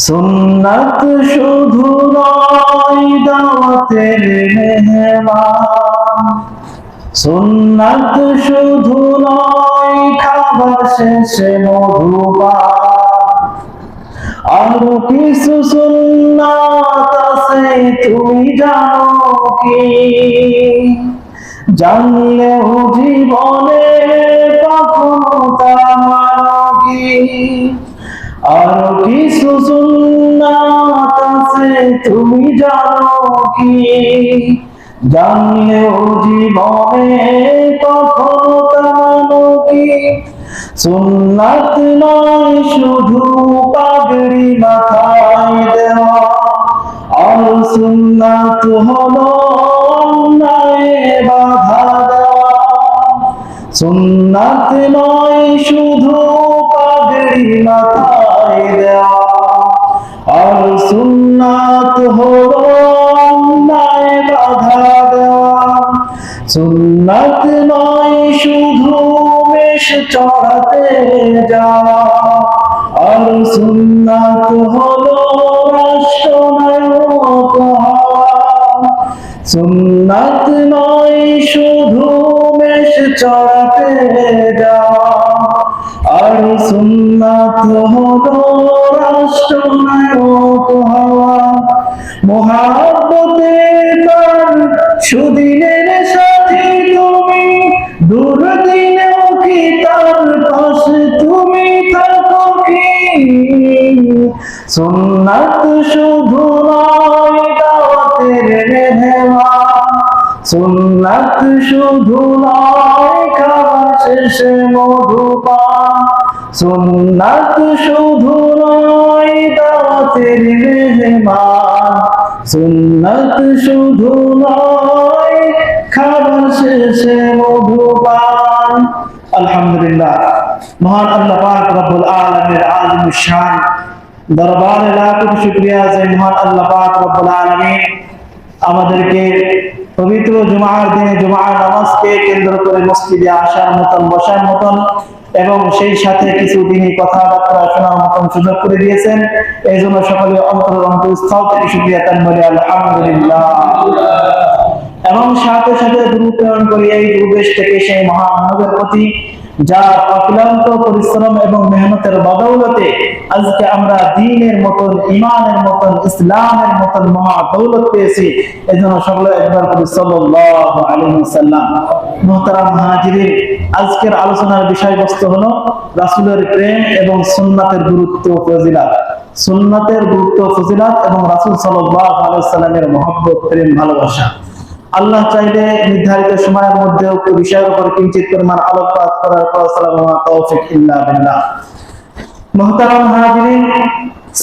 সুন্নাত শুধু নয় দাওয়াতের মেহমান, সুন্নাত শুধু নয় খাবার শেষে মধুপান, আরো কিছু সুন্নাত আছে তুমি জানো কি? জানলেও জীবনে কখনো তা মানো কি? আরো কিছু সুন্নাত আছে তুমি জানো কি? জানলেও জীবনে কখনো তা মানো কি? সুন্নাত নয় শুধু পাগড়ি মাথায় দেওয়া, আর সুন্নাত হলো অন্যায় বাধা দেওয়া। সুন্নাত নয় শুধু পাগড়ি মাথায় দেওয়া, আর সুন্নাত হলো অন্যায় বাধা দেওয়া। সুন্নাত নয় শুধু মেষ চড়াতে যাওয়া, আর সুন্নাত হলো রাষ্ট্রনায়ক হওয়া। সুন্নাত নয় শুধু মেষ চড়াতে যাওয়া, আর সুন্নাত হলো রাষ্ট্রনায়ক হওয়া। মুহাব্বতে তার সুদিনের সাথী তুমি, দুর্দিনেও কি তার পাশে তুমি থাকো কি? সুন্নাত শুধু নয় দাওয়াতের মেহমান, সুন্নাত শুধু নয় খাবার শেষে মধুপান, সুন্নাত শুধু নয় দাওয়াতের মেহমান, সুন্নাত শুধু নয় খাবার শেষে মধুপান। আলহামদুলিল্লাহ, মহান আল্লাহ পাক রব্বুল আলামিনের আযম শান দরবারে লাখ কোটি শুকরিয়া যে মহান আল্লাহ পাক রব্বুল আলামিন আমাদেরকে পবিত্র জুমার দিনে জুমার নামাজকে কেন্দ্র করে মসজিদে আসার মতন, বসার মতন এবং সেই সাথে কিছু দিনই কথাবার্তা শোনার মতন সুযোগ করে দিয়েছেন। এই জন্য সকলে অন্তরস্থল থেকে শুকরিয়া তান বলি আলহামদুলিল্লাহ। এবং সাথে সাথে দুরূদ প্রেরণ করি এই দুর্দেশ থেকে সেই মহামানবের প্রতি, যার অক্লান্ত পরিশ্রম এবং মেহনতের বদৌলতে আজকে আমরা দ্বীনের মতন, ঈমানের মতন, ইসলামের মতন মহা দৌলত পেয়েছি। এজন্য সকলে একবার বলি সাল্লাল্লাহু আলাইহি ওয়াসাল্লাম। মুহতারাম হাজিরিন, আজকের আলোচনার বিষয়বস্তু হলো রাসূলের প্রেম এবং সুন্নাতের গুরুত্ব ও ফজিলত। সুন্নাতের গুরুত্ব ও ফজিলত এবং রাসূল সাল্লাল্লাহু আলাইহি ওয়াসাল্লামের মহব্বত, প্রেম, ভালোবাসা। আল্লাহ চাইলে নির্ধারিত সময়ের মধ্যে উক্ত বিষয়ের উপর কিঞ্চিত পরিমাণ আলোকপাত করার পর তৌফিক ইল্লা বিল্লাহ। মুহতারাম হাজিরিন,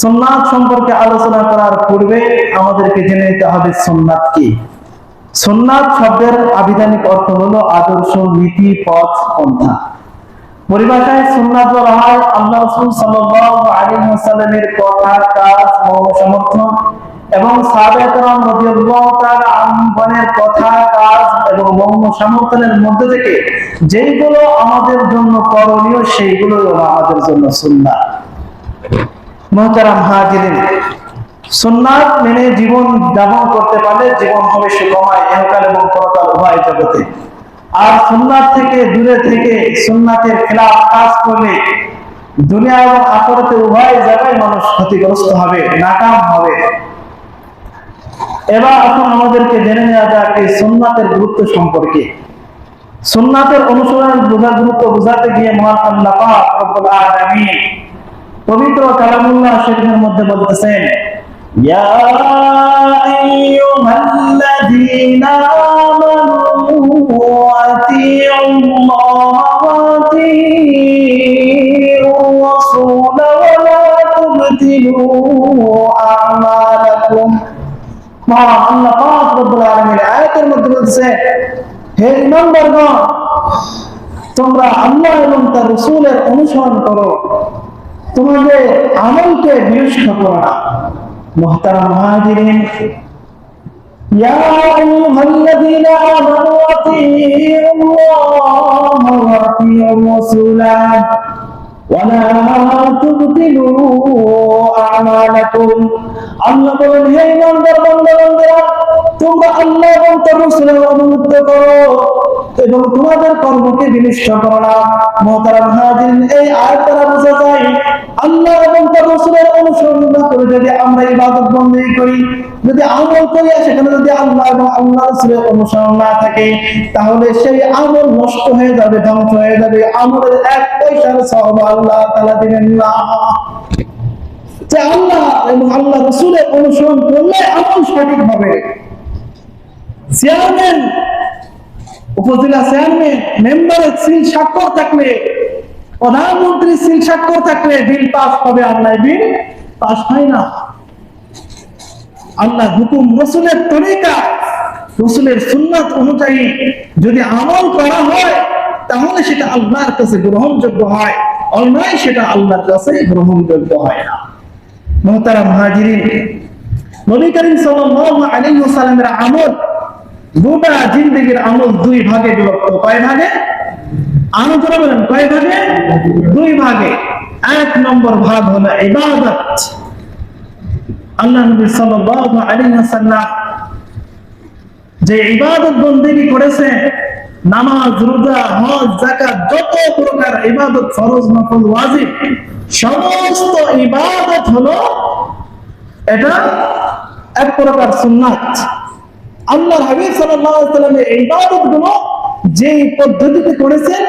সুন্নাত সম্পর্কে আলোচনা করার পূর্বে আমাদেরকে জেনে নিতে হবে সুন্নাত কি। সুন্নাত শব্দের আবিধানিক অর্থ হলো আদর্শ, নীতি, পথ, পন্থা। পরিভাষায় সুন্নাত বলা হয় আল্লাহ রাসূল সাল্লাল্লাহু আলাইহি ওয়াসাল্লামের কথা, কাজ, মৌন সমর্থন এবং সাহাবায়ে কেরাম রাদিয়াল্লাহু তাআলা আনহুদের কথা, কাজ এবং মৌন সমর্থনের মধ্যে থেকে যেইগুলো আমাদের জন্য করণীয় সেইগুলো আমাদের জন্য সুন্নাত। মুহতারাম হাজিরিন, সুন্নাত মেনে জীবন যাপন করতে পারলে জীবন হবে সুখময় ইহকাল এবং পরকাল উভয় জগতে। আর সুন্নাত থেকে দূরে থেকে সুন্নাতের খেলাফ কাজ করলে দুনিয়া এবং আখিরাতে উভয় জায়গায় মানুষ ক্ষতিগ্রস্ত হবে, নাকাম হবে। এবার এখন আমাদেরকে জেনে নেওয়া যাক এই সুন্নাতের গুরুত্ব সম্পর্কে। সুন্নাতের অনুসরণ বোঝার গুরুত্ব বোঝাতে গিয়ে মহান আল্লাহ পাক রব্বুল আলামিন পবিত্র কালামুল্লাহ শরীফের মধ্যে বলতেছেন, ইয়া আইয়ুহাল্লাযীনা আমানু আতিউল্লাহ ওয়া আতিউর রাসূল ওয়া লা তুবতিলু আমালাকুম। আল্লাহ পাক রব্বুল আলামিন আয়াতের মধ্যে বলছে, হে ঈমানদারগণ, তোমরা আল্লাহ এবং তার রাসূলের অনুসরণ করো, তোমাদের আমলকে বিনষ্ট করো না। মুহতারাম হাজিরিন, ইয়া আইয়ুহাল্লাযীনা আমানু আতিউল্লাহ ওয়া আতিউর রাসূল ولا تبطلوا أعمالكم আল্লাহ বলেন হে ইমানদার বান্দারা তোমরা আল্লাহ এবং তার রাসূলের অনুগত্য করো এবং তোমাদের কর্মকে বিনষ্ট করো না। মুহতারাম হাজিরিন, এই আয়াত দ্বারা বোঝা যায় আল্লাহ এবং তার রাসূলের অনুসরণ না করে যদি আমরা ইবাদত বন্দেগী করি, যদি আমল করি, সেখানে যদি আল্লাহ এবং আল্লাহর রাসূলের অনুসরণ না থাকে, তাহলে সেই আমল নষ্ট হয়ে যাবে, ধ্বংস হয়ে যাবে। আমলের এক পয়সার সওয়াব আল্লাহ তাআলা দিবেন না। যে আল্লাহ এবং আল্লাহ রাসূলের অনুসরণ করলে আমল সঠিক হবে। চেয়ারম্যান, উপজেলা চেয়ারম্যান, মেম্বারের সিল স্বাক্ষর থাকলে, প্রধানমন্ত্রীর সিল স্বাক্ষর থাকলে বিল পাস হবে, আল্লাহ বিল পাস হয় না। আল্লাহ হুকুম, রাসূলের তরিকা, রাসূলের সুন্নাত অনুযায়ী যদি আমল করা হয়, তাহলে সেটা আল্লাহর কাছে গ্রহণযোগ্য হয়, অন্যায় সেটা আল্লাহর কাছে গ্রহণযোগ্য হয় না। মুহতারাম হাজিরিন, নবী করিম সাল্লাল্লাহু আলাইহি ওয়াসাল্লামের আমল, গোটা জিন্দেগীর আমল দুই ভাগে বিভক্ত। কয় ভাগে? আলোচনা বলেন, কয় ভাগে? দুই ভাগে। এক নম্বর ভাগ হলো ইবাদত। আল্লাহ নবী সাল্লাল্লাহু আলাইহি ওয়াসাল্লাম যে ইবাদত বন্দেগী করেছেন, নামাজ, রোজা, হজ, যাকাত, যত প্রকার ইবাদত, ফরজ, নফল, ওয়াজিব, সমস্ত ইবাদত হলো এটা এক প্রকার সুন্নাত। আল্লাহর হাবিব সাল্লাল্লাহু আলাইহি ওয়াসাল্লামের ইবাদতগুলো যে পদ্ধতিতে করেছেন,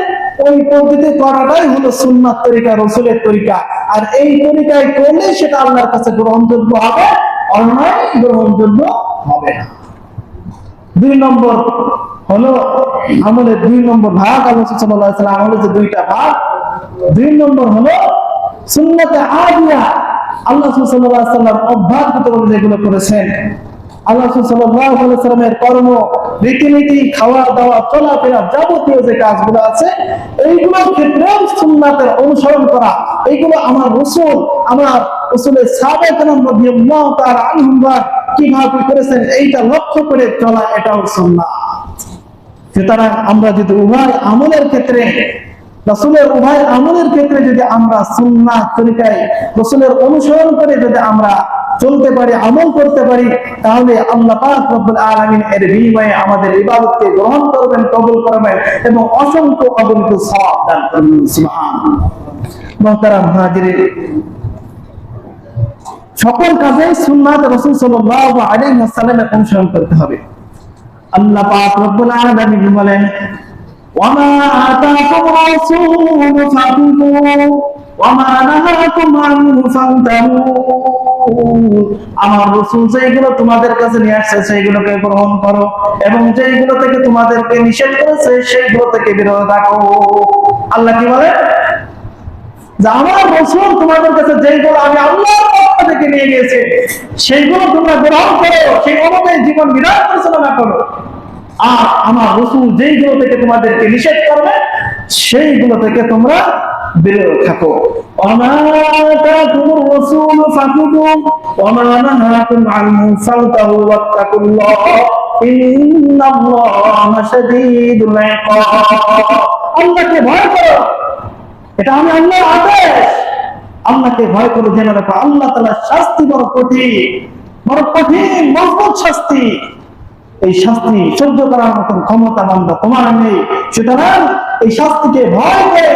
ওই পদ্ধতিতে করাটাই হলো সুন্নাত তরিকা, রাসূলের তরিকা। আর এই তরিকায় করলে সেটা আল্লাহর কাছে গ্রহণযোগ্য হবে, অন্যায় গ্রহণযোগ্য হবে না। দুই নম্বর হলো আমলের দুই নম্বর ভাগ। আল্লাহ সাল্লাল্লাহু আলাইহি ওয়াসাল্লাম আমলের যে দুইটা ভাগ, দুই নম্বর হলো সুন্নাতে আদিয়া। আল্লাহ সাল্লাল্লাহু আলাইহি ওয়াসাল্লাম অভ্যাসগত ভাবে যেগুলো করেছেন, আল্লাহ সাল্লাল্লাহু আলাইহি ওয়াসাল্লামের কর্ম, রীতিনীতি, খাওয়া দাওয়া, চলাফেরা, যাবতীয় যে কাজগুলো আছে, এইগুলোর ক্ষেত্রে সুন্নাতের অনুসরণ করা, এইগুলো আমার রাসূল, আমার রাসূলের সাহাবায়ে কেরাম রাদিয়াল্লাহু তাআলা আনহুম কিভাবে করেছেন, এইটা লক্ষ্য করে চলা, এটাও সুন্নাত। সুতরাং আমরা যদি উভয় আমলের ক্ষেত্রে, রাসূলের উভয় আমলের ক্ষেত্রে যদি আমরা সুন্নাত তরিকায় রাসূলের অনুসরণ করে যদি আমরা চলতে পারি, আমল করতে পারি, তাহলে আল্লাহ পাক রব্বুল আলামিন এর বিনিময়ে আমাদের ইবাদতকে গ্রহণ করবেন, কবুল করবেন এবং অসংখ্য অগণিত সওয়াব দান করবেন। সুবহানাল্লাহ। মুহতারাম হাজিরিন, সকল কাজে সুন্নাত রাসূল সাল্লাল্লাহু আলাইহি ওয়াসাল্লামের অনুসরণ করতে হবে। আল্লাহ পাক রব্বুল আলামিন বলেন, ওয়ামা আতাকুম রাসূলু ফাখুযুহু ওয়ামা নাহাকুম আনহু ফান্তাহু। আমার রাসূল যেগুলো তোমাদের কাছে নিয়ে আসছে সেগুলোকে গ্রহণ করো, এবং যেগুলো থেকে তোমাদেরকে নিষেধ করেছে সেগুলো থেকে বিরত থাকো। আল্লাহ কি বলে? যে আমার রাসূল তোমাদের কাছে যেগুলো আমি আল্লাহর পক্ষ থেকে নিয়ে গেছি সেইগুলো তোমরা গ্রহণ করো, সেই অনুযায়ী জীবন বিধান পরিচালনা করো। আর আমার রাসূল যেইগুলো থেকে তোমাদেরকে নিষেধ করবে সেইগুলো থেকে তোমরা বিরত থাকো। ওমা আতাকুমুর রাসূলু ফাখুযুহু ওমা নাহাকুম আনহু ফান্তাহু ওয়াত্তাকুল্লাহ ইন্নাল্লাহা শাদীদুল ইকাব। আল্লাহকে ভয় করো, এটা আমি আল্লাহর আদেশ। আল্লাহকে ভয় করো, জেনে রাখো আল্লাহ তাআলার শাস্তি বড় কঠিন, বড় কঠিন, মজবুত শাস্তি। এই শাস্তি সহ্য করার মতন ক্ষমতা বান্দা তোমার নেই। সুতরাং এই শাস্তিকে ভয় করে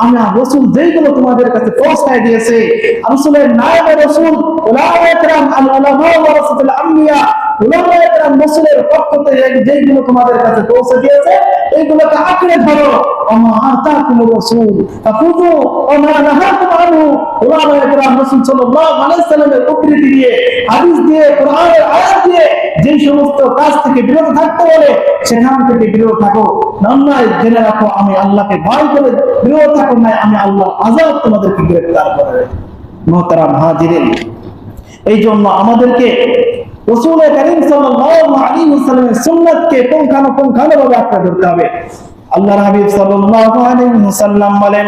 আমরা রাসূল যেগুলো তোমাদের কাছে পৌঁছায় দিয়েছে, রাসূলের নায়েবে রাসূল উলামায়ে কেরাম, আল উলামা ওয়ারাসাতুল আমবিয়া, উলামায়ে কেরাম রাসূলের পক্ষ থেকে যেগুলো তোমাদের কাছে পৌঁছে দিয়েছে এইগুলোকে আঁকড়ে ধরো। ওমা আতাকুমুর রাসূল ফাখুযুহু ওমা নাহাকুম আনহু। উলামায়ে কেরাম রাসূল সাল্লাল্লাহু আলাইহি ওয়াসাল্লামের উদ্ধৃতি দিয়ে, হাদিস দিয়ে, কোরআনের আয়াত দিয়ে যে সমস্ত কাজ থেকে বিরত থাকতে বলে সেখান থেকে বিরত থাকো। নয় জেনে রাখো আমি আল্লাহকে ভয় করে বিরত থাকো, না আমি আল্লাহর আযাব তোমাদেরকে গ্রেফতার করবে। মুহতারাম হাজিরিন, এই জন্য আমাদেরকে রাসূল কারীম সাল্লাল্লাহু আলাইহি ওয়াসাল্লামের সুন্নাতকে পুঙ্খানুপুঙ্খভাবে আঁকড়ে ধরতে হবে। আল্লাহর হাবিব সাল্লাল্লাহু আলাইহি ওয়াসাল্লাম বলেন,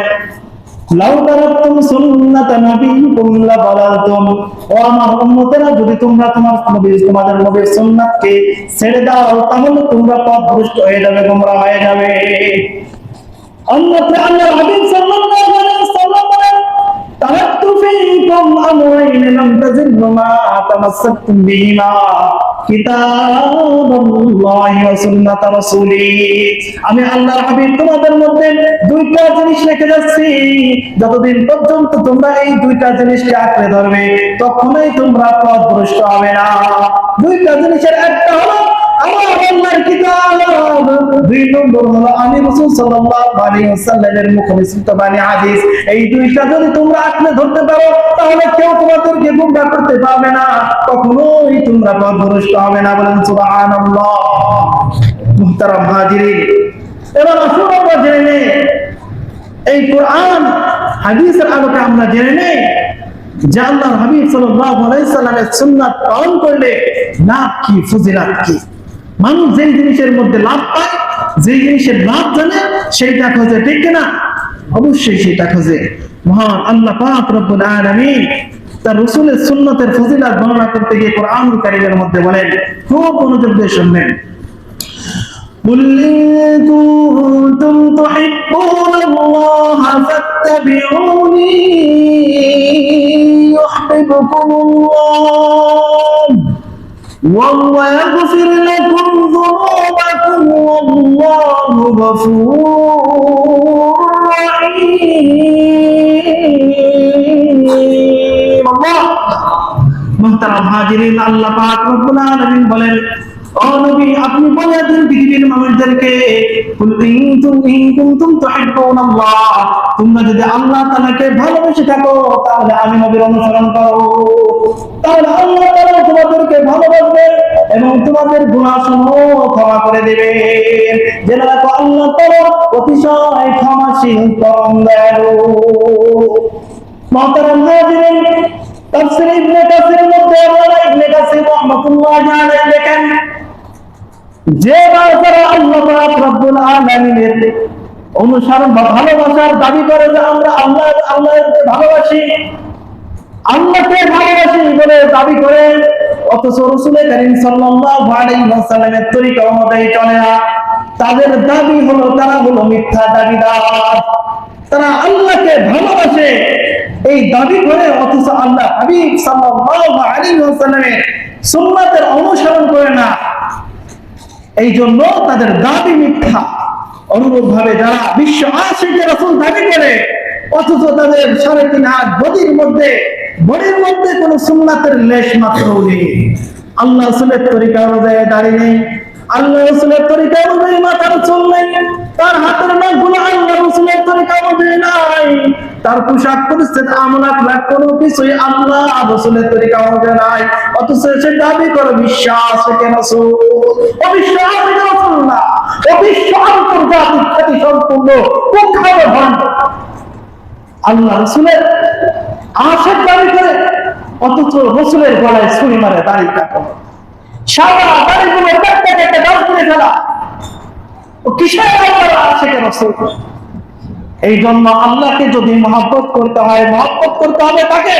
লাউ তারাকতুম সুন্নাতা নবিয়্যিকুম লাযালালতুম। ও আমার উম্মতেরা, যদি তোমরা তোমাদের নবীর সুন্নাতকে ছেড়ে দাও তাহলে তোমরা পথভ্রষ্ট হয়ে যাবে, গোমরা হয়ে যাবে। অন্যত্র আল্লাহর হাবিব সাল্লাল্লাহু আলাইহি ওয়াসাল্লাম বলেন, فيكم أمرين لم تزلوا ما تمسكتم بهما كتاب الله وسنة رسوله আমি আল্লাহর হাবিব তোমাদের মধ্যে দুইটা জিনিস রেখে যাচ্ছি, যতদিন পর্যন্ত তোমরা এই দুইটা জিনিসকে আঁকড়ে ধরবে তখনই তোমরা পথভ্রষ্ট হবে না। দুইটা জিনিসের একটা হলো আমার আল্লাহর কিতাব, দুই নম্বর হলো আমি রাসূল সাল্লাল্লাহু আলাইহি ওয়াসাল্লামের মুখে নিঃসৃত বাণী হাদিস। এই দুইটা যদি তোমরা আঁকড়ে ধরতে পারো তাহলে কেউ তোমাদেরকে গুমরাহ করতে পারবে না, কখনোই তোমরা পথভ্রষ্ট হবে না। বলেন সুবহানাল্লাহ। মুহতারাম হাজিরিন, এবার আসুন আমরা জেনে নেই এই কোরআন হাদিসের আলোকে আমরা জেনে নেই যে আল্লাহর হাবিব সাল্লাল্লাহু আলাইহি সাল্লামের সুন্নাত পালন করলে লাভ কি, ফজিলত কি। মানুষ যেই জিনিসের মধ্যে লাভ পায়, যেই জিনিসের লাভ জানে সেইটা খোঁজে, ঠিক কিনা? অবশ্যই সেটা খোঁজে। মহান আল্লাহ পাক রব্বুল আলামিন তার রাসূলের সুন্নাতের ফজিলত বর্ণনা করতে গিয়ে কোরআনুল কারীমের মধ্যে বলেন, খুব মনোযোগ দিয়ে শুনবেন। قل إن كنتم تحبون الله فاتبعوني يحببكم الله ويغفر لكم ذنوبكم والله غفور رحيم। الله محترم হাজিরিন, আল্লাহ পাক রব্বুল আলামিন বলেন, ও নবী আপনি বলে দিন পৃথিবীর মানুষদেরকে, তোমরা যদি আল্লাহ তাআলাকে ভালোবেসে থাকো তাহলে আমি নবীর অনুসরণ করো, তাহলে আল্লাহ তাআলা তোমাদেরকে ভালোবাসবেন এবং তোমাদের গুনাহসমূহ ক্ষমা করে দিবেন। জেনে রাখো আল্লাহ তাআলা অতিশয় ক্ষমাশীল পরম দয়ালু। মুহতারাম হাজিরিন, তাফসীর ইবনে কাসিরের মধ্যে আল্লাহ ইবনে কাসির রাহমাতুল্লাহি আলাইহি লেখেন, যে বান্দারা আল্লাহ পাক রব্বুল আলামিনের অনুসরণ বা ভালোবাসার দাবি করে যে আমরা আল্লাহকে ভালোবাসি, আল্লাহকে ভালোবাসি বলে দাবি করে, অথচ রাসূল কারীম সাল্লাল্লাহু আলাইহি ওয়াসাল্লামের তরিকা অনুযায়ী চলে না, তাদের দাবি হলো তারা হলো মিথ্যা দাবিদার। তারা আল্লাহকে ভালোবাসে এই দাবি করে, অথচ আল্লাহ হাবিব সাল্লাল্লাহু আলাইহি ওয়াসাল্লামের সুন্নাতের অনুসরণ করে না, এই জন্য তাদের দাবি মিথ্যা। অনুরূপ ভাবে যারা বিশ্ব আশিকে রাসূল দাবি করে অথচ তাদের 3.5 হাত বডির মধ্যে কোন সুন্নাতের লেশ মাত্র নেই, আল্লাহ রাসূলের তরিকা অনুযায়ী দাঁড়িয়ে নেই, আল্লাহ রাসূলের তরিকা অনুযায়ী মাথার চুল নেই, তার হাতের নখগুলো আল্লাহ রাসূলের তরিকা অনুযায়ী নাই, তার পোশাক পরিচ্ছদ আমলাত কোনো কিছুই আল্লাহ রাসূলের তরিকা অনুযায়ী নাই, অথচ সে দাবি করে বিশ্বাস কে রাসূল। অবিশ্বাস কে রাসূল না, অবিশ্বাস আন্তর্জাতিক খ্যাতি সম্পূর্ণ কুখ্যাত ভণ্ড আল্লাহ রাসূলের আশিক দাবি করে, অথচ রাসূলের গলায় ছুরি মারে দাড়ি কাটে, সারা দাড়িগুলো একটা গাছ করে ফেলা, ও কিসের আল্লাহর আশিক রাসূল। এই জন্য আল্লাহকে যদি মহব্বত করতে হয়, মহব্বত করতে হবে তাকে,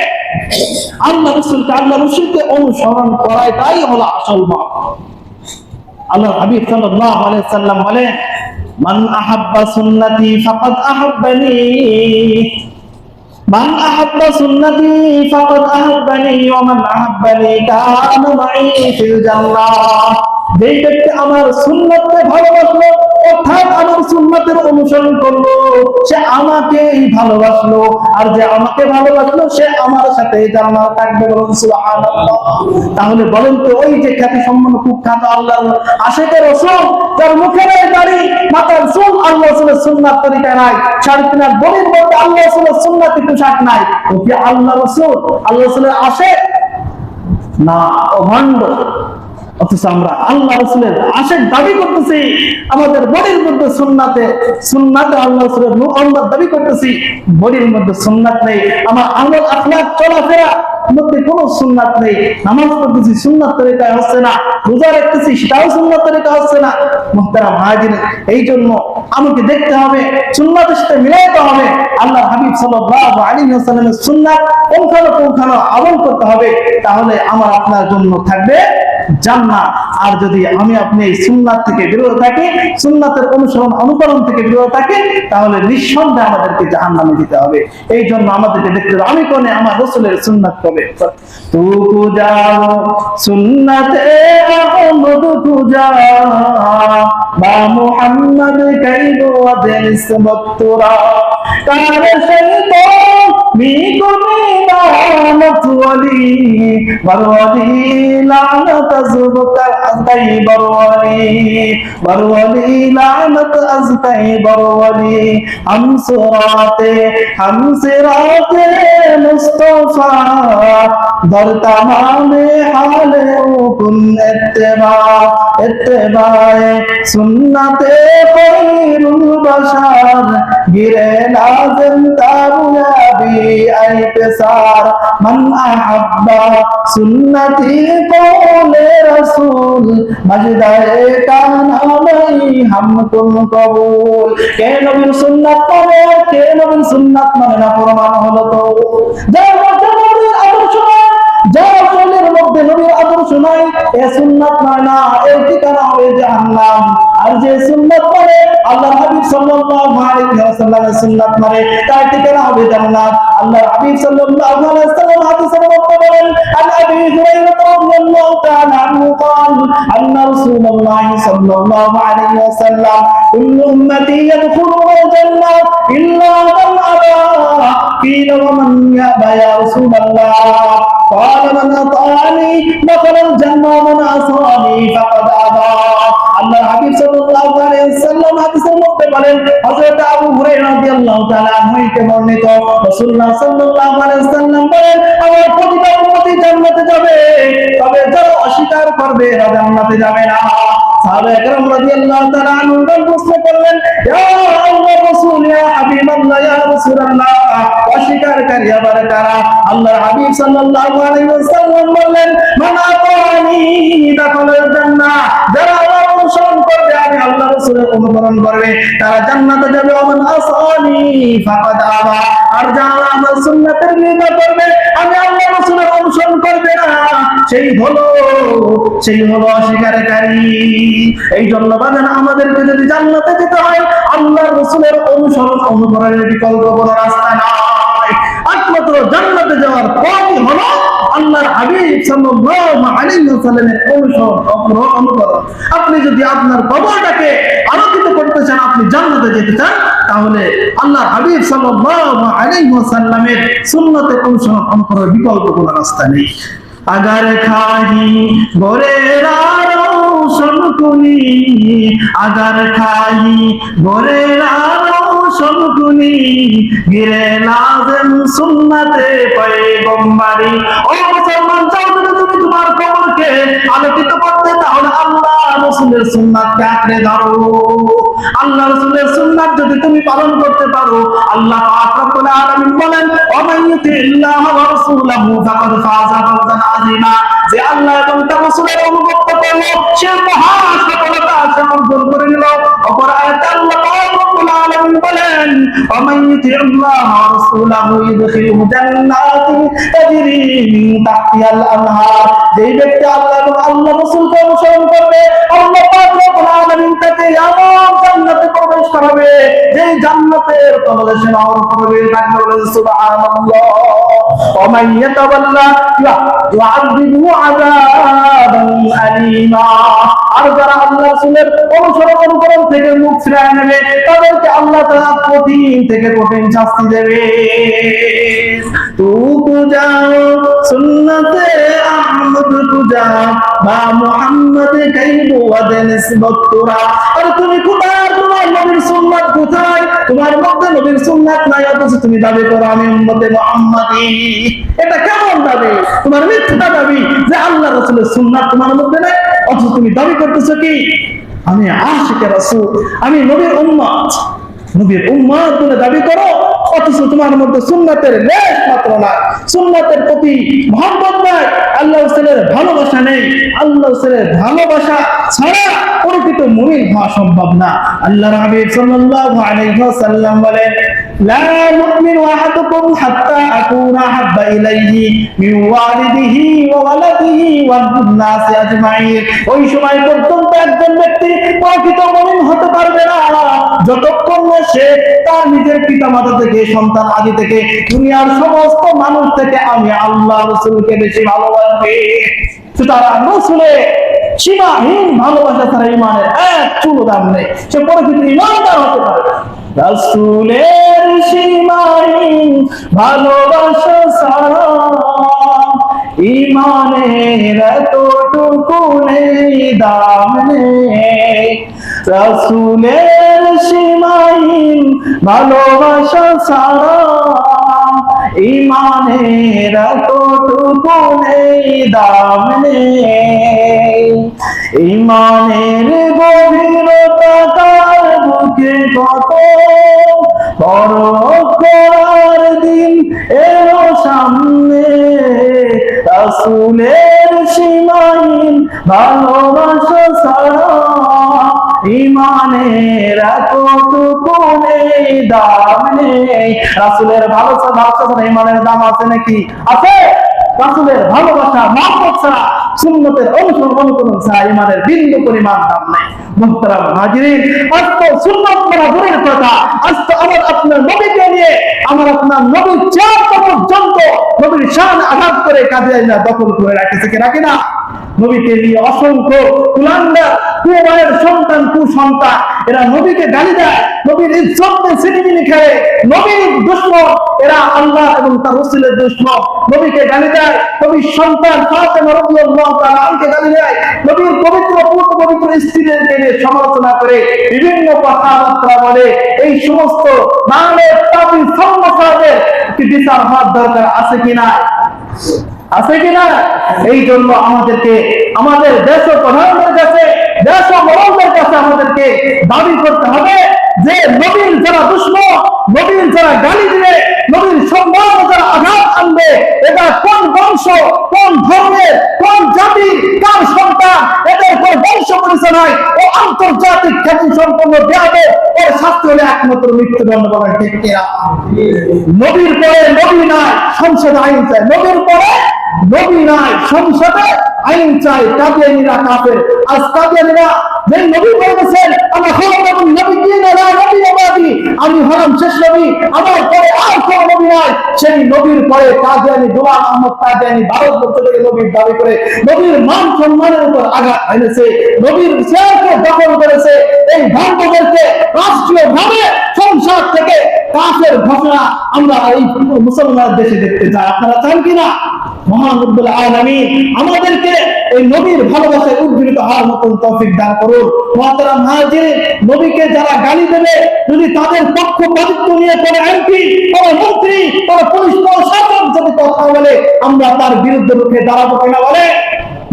আল্লাহ রাসূলকে অনুসরণ করাই তাই হলো আসল মহব্বত। আল্লাহ হাবিব সাল্লাল্লাহু আলাইহি সাল্লাম বলেন, মান আহাব্বা সুন্নতি ফাকাদ আহাব্বানি, মান আহাব্বা সুন্নতি ফাকাদ আহাব্বানি ওয়া মান আহাব্বানি কানা মাই ফিল জান্নাহ। যে ব্যক্তি আমার সুন্নাতকে ভালোবাসলো অর্থাৎ আমার সুন্নাতের অনুসরণ করলো, সে আমাকেই ভালোবাসলো, আর যে আমাকে ভালোবাসলো সে আমার সাথে জান্নাতে থাকবে। বলুন সুবহানাল্লাহ। তাহলে বলেন তো, ওই যে খ্যাতি সম্পন্ন কুখ্যাত আল্লাহর আশিক রাসূল, যার মুখের দাড়ি মাথার চুল আল্লাহ রাসূলের সুন্নাত তরিকা নাই, 3.5 হাত বডির মধ্যে আল্লাহ রাসূলের সুন্নতি পোশাক নাই, ও কি আল্লাহ রাসূল আল্লাহ রাসূলের আশিক না? ও ভণ্ড। অথচ আমরা আল্লাহ রাসূলের আশিক দাবি করতেছি, আমাদের বডির মধ্যে সুন্নাতে আল্লাহ রাসূলের মুহাম্মদ দাবি করতেছি, বডির মধ্যে সুন্নাত নেই, আমার আমল আখলাক চলাফেরা মধ্যে কোনো সুন্নাত নেই, নামাজ পড়তেছি সুন্নাত তরিকায় হচ্ছে না, রোজা রাখতেছি সেটাও সুন্নাত তরিকা হচ্ছে না। মুহতারাম হাজির, এই জন্য আমাকে দেখতে হবে, সুন্নাতের সাথে মিলাইতে হবে, আল্লাহ হাবিব সাল্লাল্লাহু আলাইহি ওয়াসাল্লামের সুন্নাত কোনখানে আমল করতে হবে, তাহলে আমার আপনার জন্য থাকবে জান্নাত। আর যদি আমি আপনি এই সুন্নাত থেকে বিরত থাকি, সুন্নাতের অনুসরণ অনুকরণ থেকে বিরত থাকি, তাহলে নিঃসন্দেহে আমাদেরকে জাহান্নামে যেতে হবে। এই জন্য আমাদেরকে দেখতে হবে আমি কোনে আমার রাসূলের সুন্নাত কবে। তু যাও সুন্নতে আহমদ তুজা বা মুহাম্মদ কাইদু ওয়াদিন ইসবতুরা কার শাইতান মিকুনি লানত ওয়ালি বরওয়ালি লানত আজবকা আজকাই বরওয়ালি লানত আজকাই বরওয়ালি হামসিরাতে মুস্তাফা দর তামামে হালে কুন ইত্তেবায়ে সুন্নতে খায়রুল বাশার গিরে লাজিম তাবিয়াবি আইতিসার মান আহাব্বা সুন্নতি কওলে রাসূল মাজদায়ে কানামাই হামকুল কবুল। কে নবীর সুন্নাত মানে, কে নবীর সুন্নাত মানে না, প্রমাণ হলো তো যার মধ্যে নবীর আদর্শ নাই, যার চুলের মধ্যে নবীর আদর্শ নাই, এ সুন্নাত মানে না, এর ঠিকানা হবে জাহান্নাম। আর যে সুন্নাত মানে আল্লাহর হাবিব সাল্লাল্লাহু আলাইহি ওয়াসাল্লামের সুন্নাত মানে, তার ঠিকানা হবে জান্নাত। আল্লাহর হাবিব সাল্লাল্লাহু আলাইহি ওয়াসাল্লাম হাদিসের মধ্যে বলেন, আন আবি হুরায়রা রাদিয়াল্লাহু তাআলা আনহু قال أن رسول الله صلى الله عليه وسلم كل أمتي يدخلون الجنة إلا من أبى قيل ومن يأبى يا رسول الله قال من أطاعني دخل الجنة ومن عصاني فقد أبى। আল্লাহর হাবিব সাল্লাল্লাহু আলাইহি ওয়াসাল্লাম হাদিসের মধ্যে বলেন, হযরত আবু হুরায়রা রাদিয়াল্লাহু তাআলা আনহু থেকে বর্ণিত, রাসূলুল্লাহ সাল্লাল্লাহু আলাইহি ওয়াসাল্লাম বলেন, আমার প্রতিটা উম্মতি জান্নাতে যাবে, তবে যারা অস্বীকার করবে এরা জান্নাতে যাবে না। সাহাবায়ে কেরাম রাদিয়াল্লাহু তাআলা আনহুম প্রশ্ন করলেন, ইয়া আল্লাহর রাসূল, ইয়া হাবিবাল্লাহ, ইয়া রাসূলুল্লাহ, অস্বীকারী আবার কারা? আল্লাহর হাবিব সাল্লাল্লাহু আলাইহি ওয়াসাল্লাম বললেন, মান আতানি দাখালাল জান্নাহ, যারা আমার অনুসরণ করবে, আমি আল্লাহর রাসূলের অনুসরণ করবে, তারা জান্নাতে যাবে। ওমান আসানি ফাকাদ আবা, আর যারা আমার সুন্নাতের নিন্দা করবে, আমি আল্লাহর রাসূলের অনুসরণ করবে না, সেই হলো অস্বীকারী। এই জন্য বাজান আমাদেরকে যদি জান্নাতে যেতে হয়, আল্লাহর রাসূলের অনুসরণ অনুকরণের বিকল্প কোনো রাস্তা নাই। একমাত্র জান্নাতে যাওয়ার পথই হলো আল্লাহর হাবিব সাল্লাল্লাহু আলাইহি ওয়াসাল্লামের অনুকরণ। আপনি যদি আপনার কবরটাকে আলোকিত করতে চান, আপনি জান্নাতে যেতে চান, তাহলে আল্লাহর হাবিব সাল্লাল্লাহু আলাইহি ওয়াসাল্লামের সুন্নতের অনুকরণের বিকল্প কোনো রাস্তা নেই। अगर खाही गोरेरा रोशन कुनी, अगर खाही गोरेरा रोशन कुनी, गिरे लाजिम सुन्नते पैगम्बरी। ओ मुसलमान, चाও যদি তুমি তোমার কবরকে আলোকিত করতে, তাহলে আল্লাহ রাসূলের সুন্নাতকে আঁকড়ে ধরো। আল্লাহ রাসূলের সুন্নাত যদি তুমি পালন করতে পারো, আল্লাহ পাক রব্বুল আলামিন বলেন, ওয়া মান ইউতিল্লাহ ওয়া রাসূলাহু ফাকাদ ফাযা ফাওজান আযীমা। যে আল্লাহ এবং তার রাসূলের অনুগত করলো, সে মহা সফলতা অর্জন করে নিল। অপর আয়াতে আল্লাহ পাক রব্বুল আলামিন বলেন, ওয়া মান ইউতিল্লাহ ওয়া রাসূলাহু ইউদখিলহু জান্নাতিন তাজরি মিন তাহতিহাল আনহার। যে ব্যক্তি আল্লাহ এবং আল্লাহর রাসূলকে অনুসরণ করবে, আল্লাহ পাক রব্বুল আলামিন তাকে এমন জান্নাতে প্রবেশ করাবে, যে জান্নাতের তলদেশে নহর প্রবেশ থাকবে। সুবহানাল্লাহ। ওয়া মান ইয়াতাওয়াল্লা ইউআযিবহু আযাবান আলীমা। আর যারা আল্লাহ রাসূলের অনুকরণ থেকে মুখ ফিরিয়ে নেবে, তাদেরকে আল্লাহ তাআলা কঠিন থেকে কঠিন শাস্তি দেবে। তু যাও সুন্নতে আহমদ তুজা বা মুহাম্মদ কাইদু ওয়াদিন ইসবতুরা। আর তুমি কোথায়? তোমার নবীর সুন্নাত কোথায়? তোমার মধ্যে নবীর সুন্নাত নাই, অথচ তুমি দাবি করো আমি উম্মতে মুহাম্মাদি। এটা কেমন দাবি? তোমার মিথ্যা দাবি যে আল্লাহ রাসূলের সুন্নাত তোমার মধ্যে নাই, অথচ তুমি দাবি করতেছো কি আমি আশিকে রাসূল, আমি নবীর উম্মত। নবীর উম্মত বলে দাবি করো, অথচ তোমার মধ্যে সুন্নাতের লেশ মাত্র নাই, সুন্নাতের প্রতি মহব্বত নাই, আল্লাহ রাসূলের ভালোবাসা নেই। আল্লাহ রাসূলের ভালোবাসা ছাড়া প্রকৃত মুমিন হওয়া সম্ভব না। আল্লাহর হাবিব সাল্লাল্লাহু আলাইহি ওয়াসাল্লাম বলেন, لا يؤمن أحدكم حتى أكون أحب إليه من والده وولده والناس أجمعين। ওই সময় পর্যন্ত একজন ব্যক্তি প্রকৃত মুমিন হতে পারবে না যতক্ষণ না সে তার নিজের পিতামাতা থেকে, সন্তান আদি থেকে, দুনিয়ার সমস্ত মানুষ থেকে আমি আল্লাহ রাসূলকে বেশি ভালোবাসবে। সুতরাং রাসূলের সীমাহীন ভালোবাসা ছাড়া ঈমানের এক চুলো দাম নেই, সে প্রকৃত ঈমানদার হতে পারবে। রাসূলের সীমাহীন ভালোবাসা ছাড়া ঈমানের এতটুকু নেই, দাম নেই। রাসূলের সীমাহীন ভালোবাসা ছাড়া ঈমানের এতটুকু নেই, দাম নেই। ঈমানের গভীরতা তার বুকে কত, পরখ করার দিন এলো সামনে। রাসূলের সীমাহীন ভালোবাসা ছাড়া ঈমানের এতটুকু নেই, দাম নেই। রাসূলের ভালোবাসা ছাড়া ঈমানের দাম আছে নাকি? আছে। রাসূলের ভালোবাসা, মহব্বত ছাড়া, সুন্নতের অনুসরণ ছাড়া ঈমানের বিন্দু পরিমাণ দাম নেই। মুহতারাম হাজিরিন, আজ তো সুন্নাত মানা দূরের কথা, আজ তো আমার আপনার নবীকে নিয়ে, আমার আপনার নবীর চার পর্যন্ত নবীর শান আঘাত করে কাদিয়ানীরা দখল করে রাখেছে, কি রাখে না? নবীকে নিয়ে অসংখ্য কুলাঙ্গার, কুমারের সন্তান, কুসন্তান, এরা নবীকে গালি দেয়, নবীর ইজ্জতকে ছিনিমিনি খেলে, নবীর দুশমন, এরা আল্লাহ এবং তার রাসূলের দুশমন, নবীকে গালি দেয়। নবীর সন্তান ফাতেমা রাদিয়াল্লাহু তাআলা আনহাকে গালি দেয়, নবীর পবিত্র পবিত্র স্ত্রীদেরকে নিয়ে সমালোচনা করে, বিভিন্ন কথাবার্তা বলে। এই সমস্ত মানব পাপী সমাজের কি বিচার হওয়ার দরকার আছে কিনা? আছে কিনা? এই জন্য আমাদেরকে আমাদের দেশ প্রধানদের কাছে, দেশ মরণদের কাছে আমাদেরকে দাবি করতে হবে যে নবীর যারা দুশমন, নবীর যারা গালি দিবে, নবীর সম্মান যারা আঘাত আনবে, এটা কোন বংশ, কোন ধর্মের, কোন জাতি, কার সন্তান, এদের কোন বংশ পরিচয় নয়। ও আন্তর্জাতিক খ্যাতি সম্পন্ন দেয়াবে, ওর শাস্তি হলে একমাত্র মৃত্যুদণ্ড। বলেন ঠিক কিনা? নবীর পরে নবী নাই, সংসদে আইন চাই। নবীর পরে নবী নাই, সংসদে আইন চাই। কাদিয়ানীরা কাফের। আজ কাদিয়ানীরা যে নবী বলেছেন আমার খোলাম নবী কি না, নবী আবাদি, আমি হলাম শেষ নবী, আমার পরে আর কোন নবী নাই, সেই নবীর পরে কাদিয়ানী গোলাম আহমদ কাদিয়ানী ভারতবর্ষ থেকে নবীর দাবি করে নবীর মান সম্মানের উপর আঘাত এনেছে, নবীর চেয়ারকে দখল করেছে। এই ভণ্ডদেরকে রাষ্ট্রীয়ভাবে সংসদ থেকে কাফের ঘোষণা আমরা এই মুসলমান দেশে দেখতে চাই। আপনারা চান কিনা? মহান রব্বুল আলামিন আমাদেরকে এই নবীর ভালোবাসায় উদ্বুদ্ধ হওয়ার মতন তৌফিক দান করুন। মুহতারাম হাজিরিন, নবীকে যারা গালি দেবে, যদি তাদের পক্ষপাতিত্ব নিয়ে কোনো এমপি, কোনো মন্ত্রী, কোনো পুলিশ প্রশাসন যদি কথা বলে, আমরা তার বিরুদ্ধে রুখে দাঁড়াবো কিনা? বলে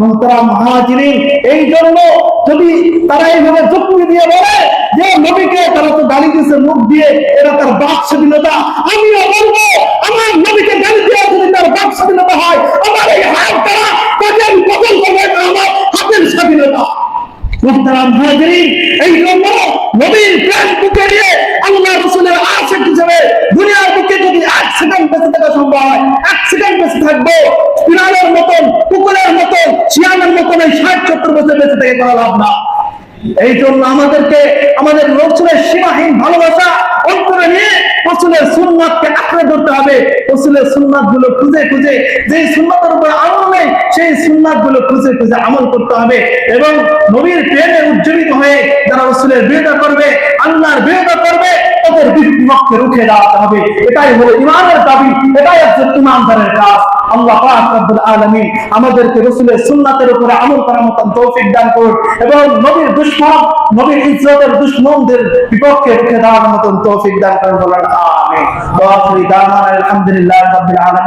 মুহতারাম হাজিরিন, এই জন্য যদি তারা এইভাবে যুক্তি দিয়ে বলে যে নবীকে তারা তো গালি দিয়েছে মুখ দিয়ে, এরা তার বাক স্বাধীনতা, আমিও বলবো আমার নবীকে গালি দিয়ে যদি তার বাক স্বাধীনতা হয়, আমার এই হাত দ্বারা তাকে আমি কতল করবো, আমার হাতের স্বাধীনতা। মুহতারাম হাজিরিন, এই জন্য নবীর প্রেম বুকে নিয়ে আল্লাহ রাসূলের আশিক হিসেবে দুনিয়ার বুকে যদি এক সেকেন্ড বেঁচে থাকা সম্ভব হয়, এক সেকেন্ড বেঁচে থাকবো। বিড়ালের মতন, কুকুরের মতন, শিয়ালের মতন এই 60-70 বছর বেঁচে থেকে করা লাভ না। এই জন্য আমাদেরকে আমাদের রাসূলের সীমাহীন ভালোবাসা অন্তরে নিয়ে রাসূলের সুন্নাতকে আঁকড়ে ধরতে হবে। রাসূলের সুন্নাতগুলো খুঁজে খুঁজে, যে সুন্নাতের উপর আমল নেই সেই সুন্নাতগুলো খুঁজে খুঁজে আমল করতে হবে। এবং নবীর প্রেমে উজ্জীবিত হয়ে যারা রাসূলের বিরোধিতা করবে, আল্লাহর বিরোধিতা করবে, তাদের বিপক্ষে রুখে দাঁড়াতে হবে। এটাই হলো ঈমানের দাবি, এটাই একজন ঈমানদারের কাজ। আল্লাহ পাক রব্বুল আলামিন আমাদেরকে রাসূলের সুন্নাতের উপরে আমল করার মতন তৌফিক দান করুন এবং নবীর দুশমন, নবীর ইজ্জতের দুশমনদের বিপক্ষে রুখে দাঁড়ানোর মতন তৌফিক দান করুন। বলেন আমিন। ওয়া আখিরু দাওয়ানা আলহামদুলিল্লাহি রাব্বিল আলামিন।